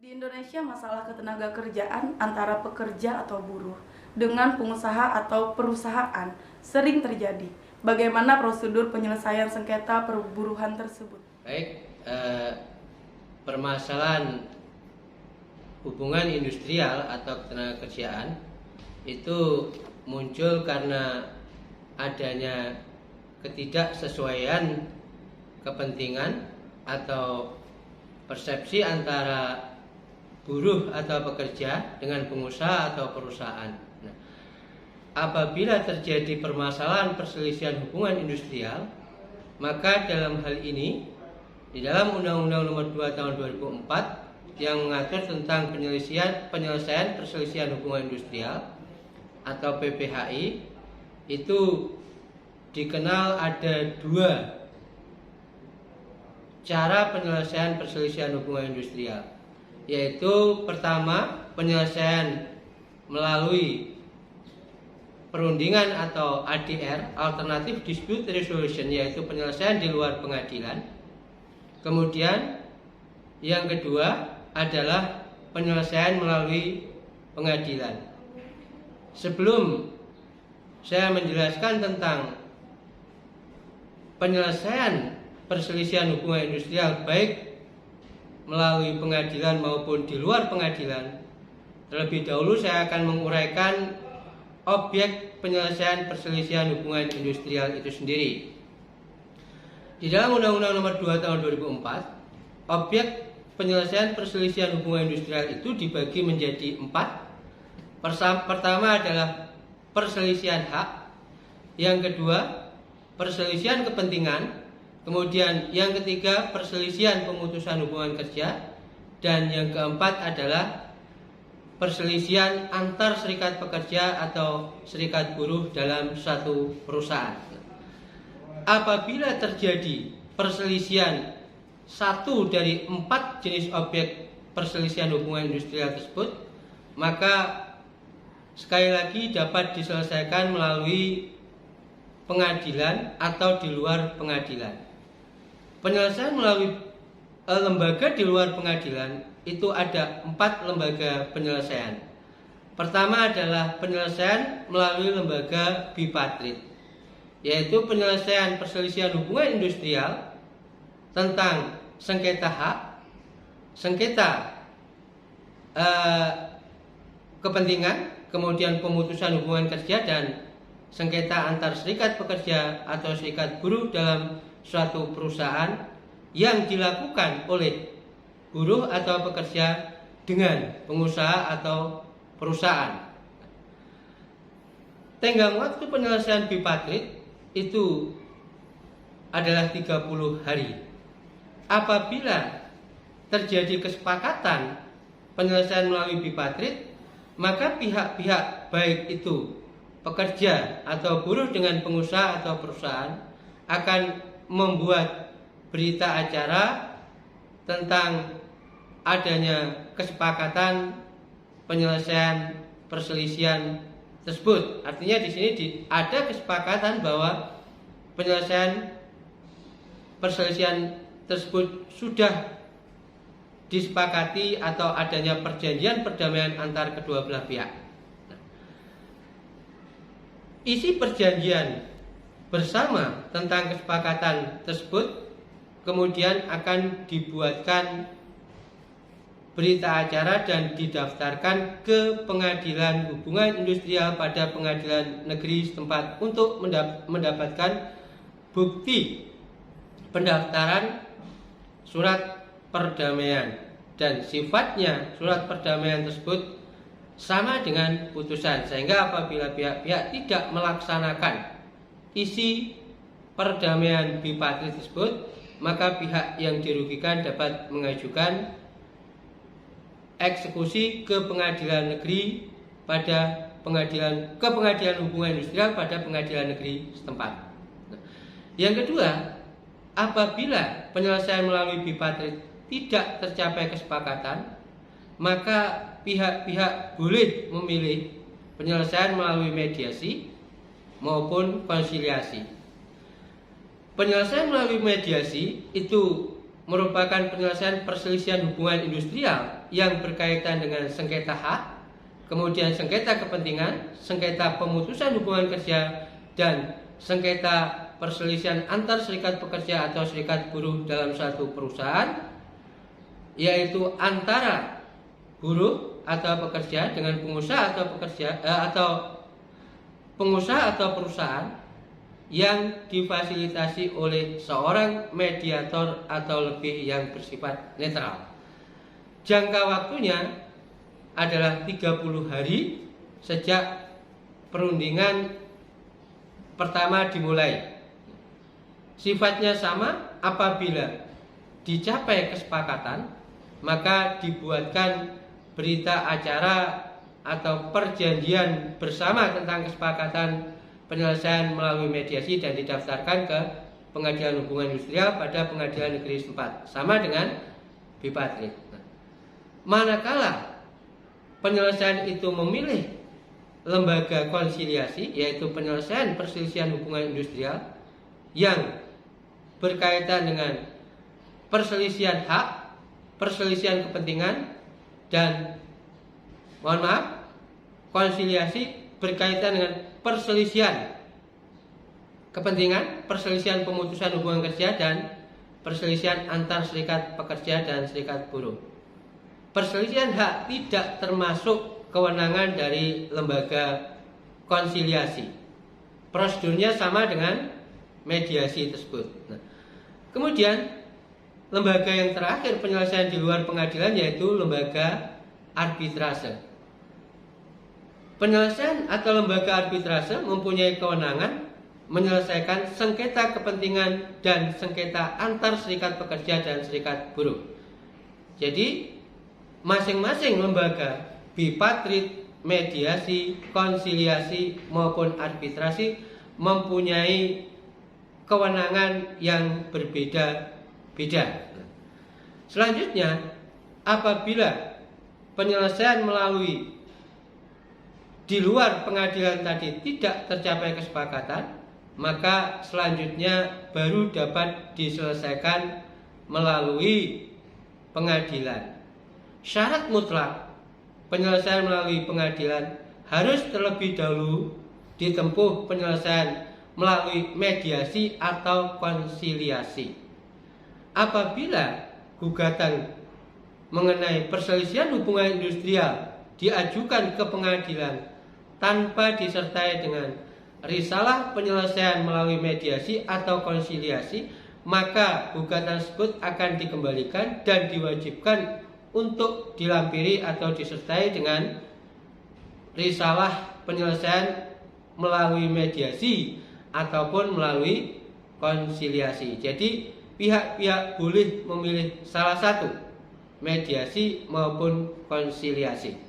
Di Indonesia, masalah ketenaga kerjaan antara pekerja atau buruh dengan pengusaha atau perusahaan sering terjadi. Bagaimana prosedur penyelesaian sengketa perburuhan tersebut? Baik, permasalahan hubungan industrial atau ketenaga kerjaan itu muncul karena adanya ketidaksesuaian kepentingan atau persepsi antara buruh atau pekerja dengan pengusaha atau perusahaan. Nah, apabila terjadi permasalahan perselisihan hubungan industrial, maka dalam hal ini di dalam Undang-Undang Nomor 2 Tahun 2004 yang mengatur tentang penyelesaian perselisihan hubungan industrial atau PPHI itu dikenal ada dua cara penyelesaian perselisihan hubungan industrial, yaitu pertama penyelesaian melalui perundingan atau ADR, Alternative Dispute Resolution, yaitu penyelesaian di luar pengadilan. Kemudian yang kedua adalah penyelesaian melalui pengadilan. Sebelum saya menjelaskan tentang penyelesaian perselisihan hubungan industrial baik melalui pengadilan maupun di luar pengadilan, terlebih dahulu saya akan menguraikan objek penyelesaian perselisihan hubungan industrial itu sendiri. Di dalam Undang-Undang Nomor 2 Tahun 2004, objek penyelesaian perselisihan hubungan industrial itu dibagi menjadi 4. Pertama adalah perselisihan hak, yang kedua perselisihan kepentingan, kemudian yang ketiga perselisihan pemutusan hubungan kerja, dan yang keempat adalah perselisihan antar serikat pekerja atau serikat buruh dalam satu perusahaan. Apabila terjadi perselisihan satu dari 4 jenis objek perselisihan hubungan industrial tersebut, maka sekali lagi dapat diselesaikan melalui pengadilan atau di luar pengadilan. Penyelesaian melalui lembaga di luar pengadilan itu ada 4 lembaga penyelesaian. Pertama adalah penyelesaian melalui lembaga bipartit, yaitu penyelesaian perselisihan hubungan industrial tentang sengketa hak, sengketa kepentingan, kemudian pemutusan hubungan kerja, dan sengketa antar serikat pekerja atau serikat buruh dalam suatu perusahaan yang dilakukan oleh buruh atau pekerja dengan pengusaha atau perusahaan. Tenggang waktu penyelesaian bipartit itu adalah 30 hari. Apabila terjadi kesepakatan penyelesaian melalui bipartit, maka pihak-pihak baik itu pekerja atau buruh dengan pengusaha atau perusahaan akan membuat berita acara tentang adanya kesepakatan penyelesaian perselisihan tersebut. Artinya di sini ada kesepakatan bahwa penyelesaian perselisihan tersebut sudah disepakati atau adanya perjanjian perdamaian antar kedua belah pihak. Isi perjanjian bersama tentang kesepakatan tersebut kemudian akan dibuatkan berita acara dan didaftarkan ke pengadilan hubungan industrial pada pengadilan negeri setempat untuk mendapatkan bukti pendaftaran surat perdamaian, dan sifatnya surat perdamaian tersebut sama dengan putusan, sehingga apabila pihak-pihak tidak melaksanakan isi perdamaian bipartit tersebut, maka pihak yang dirugikan dapat mengajukan eksekusi ke pengadilan negeri pada pengadilan hubungan industrial pada pengadilan negeri setempat. Yang kedua, apabila penyelesaian melalui bipartit tidak tercapai kesepakatan, maka pihak-pihak boleh memilih penyelesaian melalui mediasi maupun konsiliasi. Penyelesaian melalui mediasi itu merupakan penyelesaian perselisihan hubungan industrial yang berkaitan dengan sengketa hak, kemudian sengketa kepentingan, sengketa pemutusan hubungan kerja, dan sengketa perselisihan antar serikat pekerja atau serikat buruh dalam suatu perusahaan, yaitu antara buruh atau pekerja dengan pengusaha atau pekerja atau pengusaha atau perusahaan yang difasilitasi oleh seorang mediator atau lebih yang bersifat netral. Jangka waktunya adalah 30 hari sejak perundingan pertama dimulai. Sifatnya sama apabila dicapai kesepakatan, maka dibuatkan berita acara atau perjanjian bersama tentang kesepakatan penyelesaian melalui mediasi dan didaftarkan ke Pengadilan Hubungan Industrial pada Pengadilan Negeri setempat, sama dengan Bipatrik. Manakala penyelesaian itu memilih lembaga konsiliasi, yaitu penyelesaian perselisihan hubungan industrial yang berkaitan dengan perselisihan hak, perselisihan kepentingan, dan konsiliasi berkaitan dengan perselisihan kepentingan, perselisihan pemutusan hubungan kerja, dan perselisihan antar serikat pekerja dan serikat buruh. Perselisihan hak tidak termasuk kewenangan dari lembaga konsiliasi. Prosedurnya sama dengan mediasi tersebut. Kemudian lembaga yang terakhir penyelesaian di luar pengadilan yaitu lembaga arbitrase. Penyelesaian atau lembaga arbitrase mempunyai kewenangan menyelesaikan sengketa kepentingan dan sengketa antar serikat pekerja dan serikat buruh. Jadi masing-masing lembaga, bipatrit, mediasi, konsiliasi maupun arbitrasi mempunyai kewenangan yang berbeda-beda. Selanjutnya, apabila penyelesaian melalui di luar pengadilan tadi tidak tercapai kesepakatan, maka selanjutnya baru dapat diselesaikan melalui pengadilan. Syarat mutlak penyelesaian melalui pengadilan harus terlebih dahulu ditempuh penyelesaian melalui mediasi atau konsiliasi. Apabila gugatan mengenai perselisihan hubungan industrial diajukan ke pengadilan tanpa disertai dengan risalah penyelesaian melalui mediasi atau konsiliasi, maka gugatan tersebut akan dikembalikan dan diwajibkan untuk dilampiri atau disertai dengan risalah penyelesaian melalui mediasi ataupun melalui konsiliasi. Jadi pihak-pihak boleh memilih salah satu, mediasi maupun konsiliasi.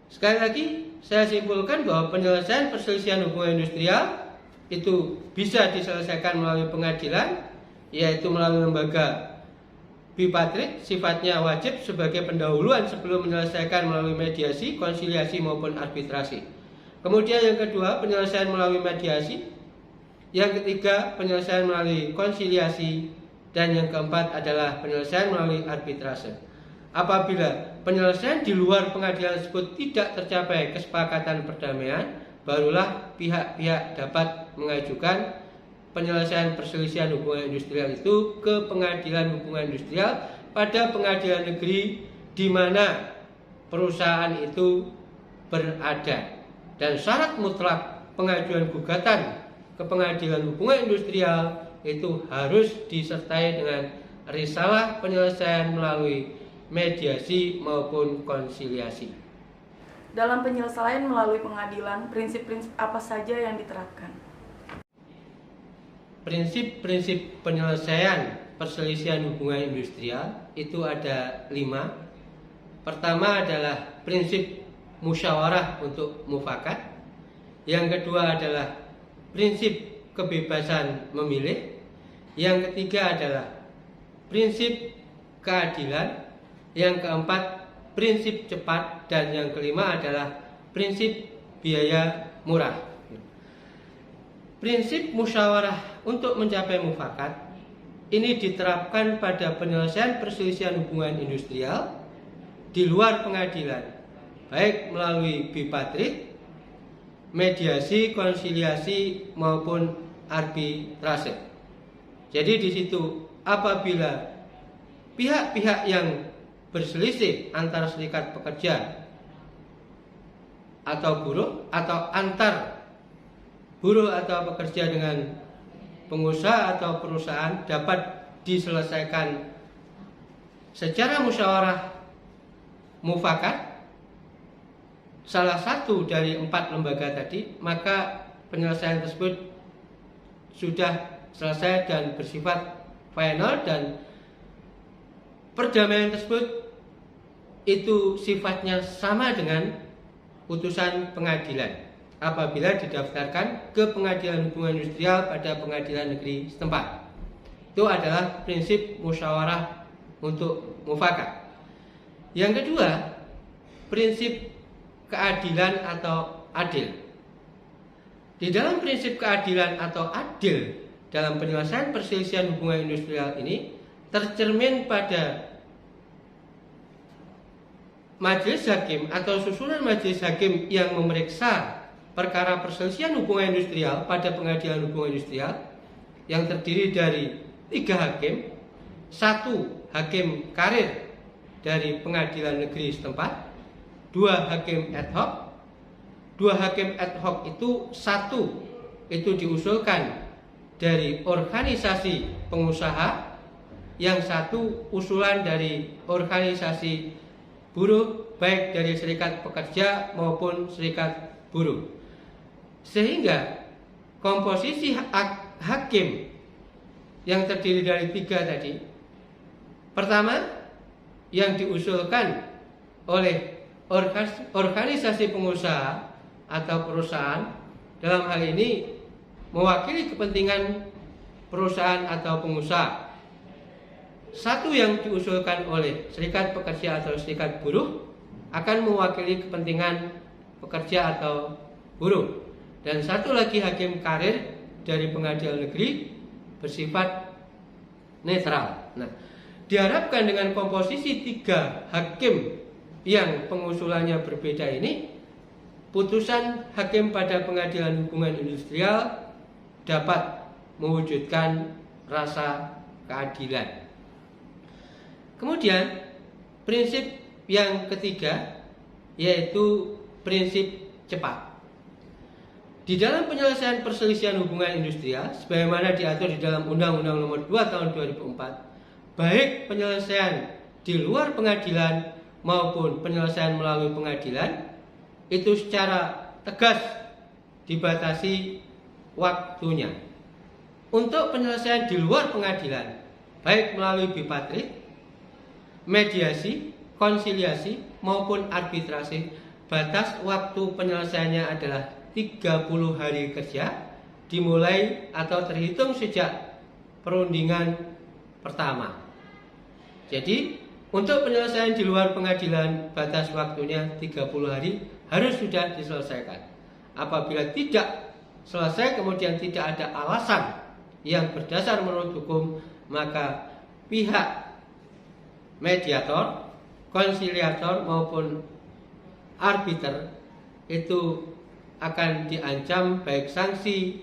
Sekali lagi saya simpulkan bahwa penyelesaian perselisihan hubungan industrial itu bisa diselesaikan melalui pengadilan, yaitu melalui lembaga bipatrik, sifatnya wajib sebagai pendahuluan sebelum menyelesaikan melalui mediasi, konsiliasi maupun arbitrasi. Kemudian yang kedua, penyelesaian melalui mediasi. Yang ketiga, penyelesaian melalui konsiliasi. Dan yang keempat adalah penyelesaian melalui arbitrase. Apabila penyelesaian di luar pengadilan tersebut tidak tercapai kesepakatan perdamaian, barulah pihak-pihak dapat mengajukan penyelesaian perselisihan hubungan industrial itu ke Pengadilan Hubungan Industrial pada pengadilan negeri di mana perusahaan itu berada. Dan syarat mutlak pengajuan gugatan ke Pengadilan Hubungan Industrial itu harus disertai dengan risalah penyelesaian melalui mediasi maupun konsiliasi. Dalam penyelesaian melalui pengadilan, prinsip-prinsip apa saja yang diterapkan? Prinsip-prinsip penyelesaian perselisihan hubungan industrial itu ada 5. Pertama adalah prinsip musyawarah untuk mufakat. Yang kedua adalah prinsip kebebasan memilih. Yang ketiga adalah prinsip keadilan. Yang keempat prinsip cepat. Dan yang kelima adalah prinsip biaya murah. Prinsip musyawarah untuk mencapai mufakat ini diterapkan pada penyelesaian perselisihan hubungan industrial di luar pengadilan, baik melalui bipatrik, mediasi, konsiliasi maupun arbitrase. Jadi di situ apabila pihak-pihak yang berselisih antara serikat pekerja atau buruh atau antar buruh atau pekerja dengan pengusaha atau perusahaan dapat diselesaikan secara musyawarah mufakat salah satu dari 4 lembaga tadi, maka penyelesaian tersebut sudah selesai dan bersifat final, dan perdamaian tersebut itu sifatnya sama dengan putusan pengadilan apabila didaftarkan ke pengadilan hubungan industrial pada pengadilan negeri setempat. Itu adalah prinsip musyawarah untuk mufakat. Yang kedua, prinsip keadilan atau adil. Di dalam prinsip keadilan atau adil dalam penyelesaian perselisihan hubungan industrial ini tercermin pada majelis hakim atau susunan majelis hakim yang memeriksa perkara perselisihan hubungan industrial pada pengadilan hubungan industrial, yang terdiri dari 3 hakim, 1 hakim karir dari pengadilan negeri setempat, 2 hakim ad hoc. 2 hakim ad hoc itu 1 itu diusulkan dari organisasi pengusaha, yang 1 usulan dari organisasi buruh, baik dari serikat pekerja maupun serikat buruh. Sehingga komposisi hakim yang terdiri dari 3 tadi, pertama yang diusulkan oleh organisasi pengusaha atau perusahaan, dalam hal ini mewakili kepentingan perusahaan atau pengusaha. 1 yang diusulkan oleh serikat pekerja atau serikat buruh akan mewakili kepentingan pekerja atau buruh, dan 1 lagi hakim karir dari pengadilan negeri bersifat netral. Nah, diharapkan dengan komposisi 3 hakim yang pengusulannya berbeda ini, putusan hakim pada pengadilan hubungan industrial dapat mewujudkan rasa keadilan. Kemudian prinsip yang ketiga yaitu prinsip cepat. Di dalam penyelesaian perselisihan hubungan industrial sebagaimana diatur di dalam Undang-Undang Nomor 2 Tahun 2004, baik penyelesaian di luar pengadilan maupun penyelesaian melalui pengadilan itu secara tegas dibatasi waktunya. Untuk penyelesaian di luar pengadilan, baik melalui bipatrik, mediasi, konsiliasi maupun arbitrase, batas waktu penyelesaiannya adalah 30 hari kerja dimulai atau terhitung sejak perundingan pertama. Jadi untuk penyelesaian di luar pengadilan, batas waktunya 30 hari harus sudah diselesaikan. Apabila tidak selesai kemudian tidak ada alasan yang berdasar menurut hukum, maka pihak mediator, konsiliator maupun arbiter itu akan diancam baik sanksi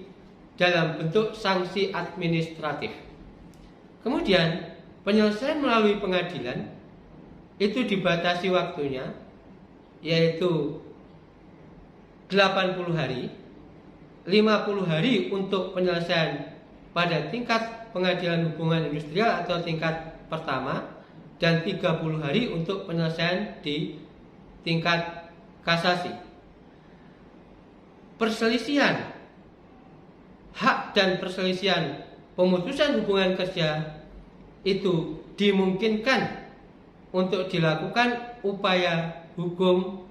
dalam bentuk sanksi administratif. Kemudian penyelesaian melalui pengadilan itu dibatasi waktunya yaitu 80 hari, 50 hari untuk penyelesaian pada tingkat pengadilan hubungan industrial atau tingkat pertama, dan 30 hari untuk penyelesaian di tingkat kasasi. Perselisihan hak dan perselisihan pemutusan hubungan kerja itu dimungkinkan untuk dilakukan upaya hukum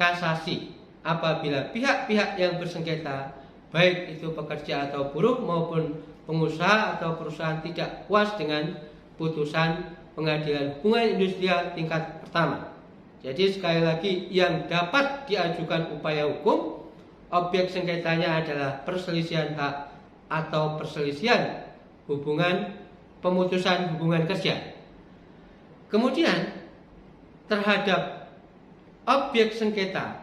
kasasi apabila pihak-pihak yang bersengketa, baik itu pekerja atau buruh maupun pengusaha atau perusahaan, tidak puas dengan putusan pengadilan hubungan industrial tingkat pertama. Jadi sekali lagi, yang dapat diajukan upaya hukum, objek sengketanya adalah perselisihan hak atau perselisihan hubungan pemutusan hubungan kerja. Kemudian terhadap objek sengketa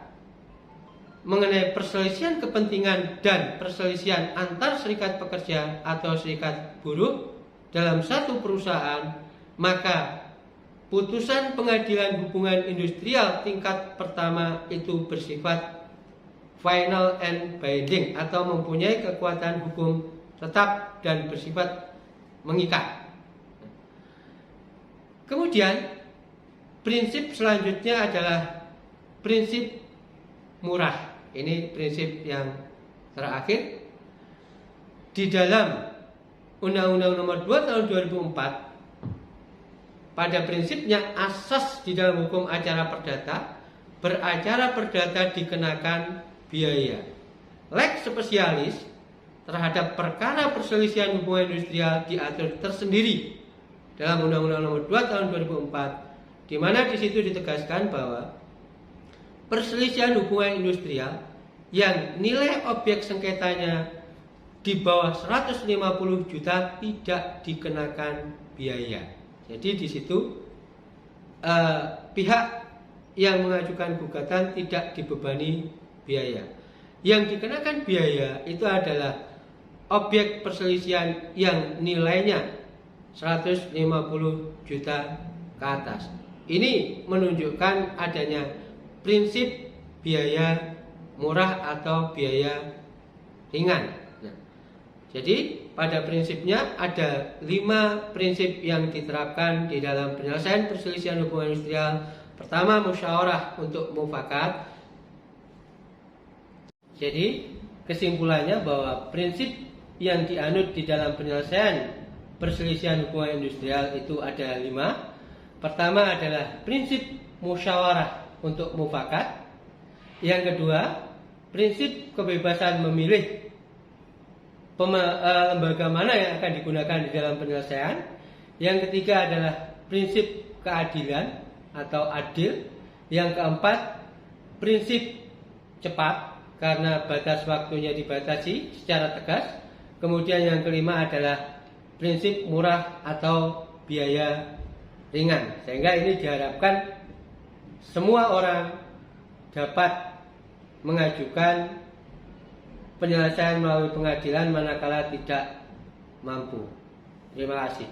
mengenai perselisihan kepentingan dan perselisihan antar serikat pekerja atau serikat buruh dalam satu perusahaan, maka putusan pengadilan hubungan industrial tingkat pertama itu bersifat final and binding atau mempunyai kekuatan hukum tetap dan bersifat mengikat. Kemudian prinsip selanjutnya adalah prinsip murah. Ini prinsip yang terakhir. Di dalam Undang-Undang Nomor 2 Tahun 2004, pada prinsipnya asas di dalam hukum acara perdata, beracara perdata dikenakan biaya. Lex spesialis terhadap perkara perselisihan hubungan industrial diatur tersendiri dalam Undang-Undang Nomor 2 Tahun 2004, di mana di situ ditegaskan bahwa perselisihan hubungan industrial yang nilai objek sengketanya di bawah 150 juta tidak dikenakan biaya. Jadi di situ pihak yang mengajukan gugatan tidak dibebani biaya. Yang dikenakan biaya itu adalah objek perselisihan yang nilainya 150 juta ke atas. Ini menunjukkan adanya prinsip biaya murah atau biaya ringan. Nah, jadi pada prinsipnya ada 5 prinsip yang diterapkan di dalam penyelesaian perselisihan hubungan industrial. Pertama, musyawarah untuk mufakat. Jadi kesimpulannya bahwa prinsip yang dianut di dalam penyelesaian perselisihan hubungan industrial itu ada 5. Pertama adalah prinsip musyawarah untuk mufakat. Yang kedua, prinsip kebebasan memilih lembaga mana yang akan digunakan di dalam penyelesaian. Yang ketiga adalah prinsip keadilan atau adil. Yang keempat, prinsip cepat karena batas waktunya dibatasi secara tegas. Kemudian yang kelima adalah prinsip murah atau biaya ringan. Sehingga ini diharapkan semua orang dapat mengajukan penyelesaian melalui pengadilan manakala tidak mampu. Terima kasih.